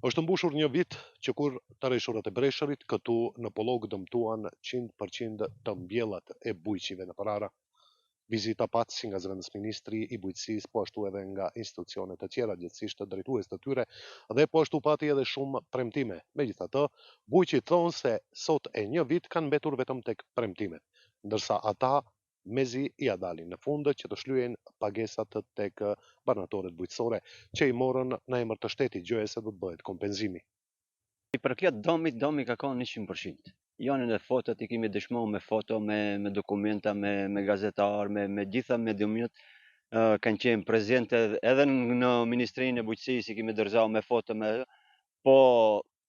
Është mbushur një vit që kur të rreshurat e Breshërit këtu në Pollog dëmtuan 100% të mbjellat e bujqive në Parara. Vizita pat si nga zëvendësministri i bujqësisë, po ashtu edhe nga institucionet e tjera, gjithsesisht drejtues të tyre, dhe po ashtu pati edhe shumë premtime. Megjithatë, bujqit thonë se sot e një vit kanë mbetur vetëm tek premtimet, ndërsa ata mezi i dalin në fund që të shlyejnë pagesat tek banatorët bujqësore që i morën në emër të shtetit, gjë se do të bëhet kompenzimi. I përket domi ka qenë 100%. Janë edhe fotot, i kemi dëshmuar me foto, me dokumenta, me gazetar, me gjitha mediumit kanë qenë prezente edhe në Ministrinë e Bujqësisë, i kemi dorëzuar me foto po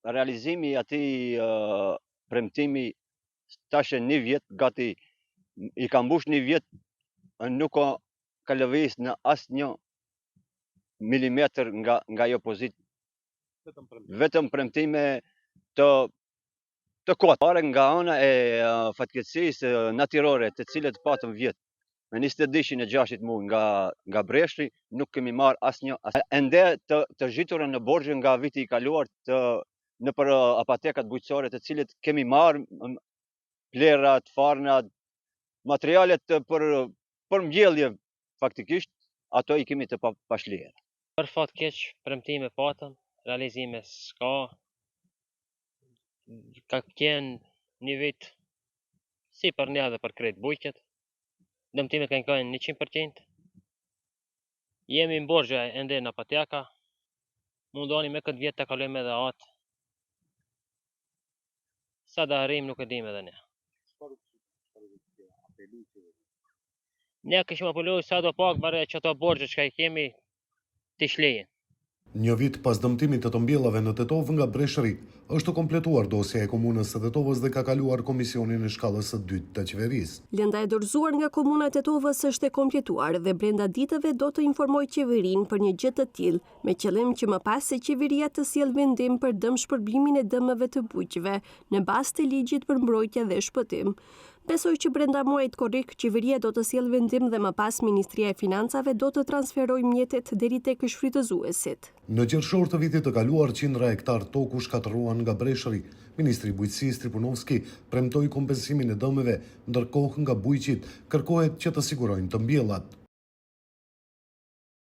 realizimi i atij premtimi tash një vjet gati i ka mbush një vjet, nuk ka lëviz në asnjë milimetër nga ajo pozitë. Vetëm premtime të kota nga ana e fatkeqësisë natyrore të cilët patëm vjet. Me 22/6 nga Breshri nuk kemi marrë asnjë ende të zhitura në borxhe nga viti i kaluar nëpër apatekat bujqësore të cilët kemi marrë plerat, farnat, materialet për mbjellje faktikisht ato i kemi të pashliera. Për fat keq premtime patëm, realizime s'ka. Ka qenë një vit si për ne dhe për krejt bujqet. Dëmtime kanë qenë 100%. Jemi në borxhe ende në apateka. Mundoni me këtë vjet të kalojmë edhe atë. Sa da arrim nuk e dim edhe ne. Ne kishim apeluar sa do pak bare që ato borxhe që i kemi të shlejen. Një vit pas dëmtimit të mbjellave në Tetov nga Breshëri, është kompletuar dosja e komunës së Tetovës dhe ka kaluar komisionin e shkallës së dytë të qeverisë. Lënda e dorëzuar nga komuna e Tetovës është e kompletuar dhe brenda ditëve do të informojë qeverinë për një gjë të tillë, me qëllim që më pas se qeveria të sjellë vendim për dëmshpërblimin e dëmeve të bujqve në bazë të ligjit për mbrojtje dhe shpëtim. Besoj që brenda muajit korrik qeveria do të sjellë vendim dhe më pas Ministria e Financave do të transferojë mjetet deri tek shfrytëzuesit. Në qershor të vitit të kaluar, qindra hektar toku shkatëruan nga Breshëri. Ministri i Bujqësisë Tripunovski premtoi kompensimin e dëmeve, ndërkohë nga bujqit kërkohet që të sigurojnë të mbjellat.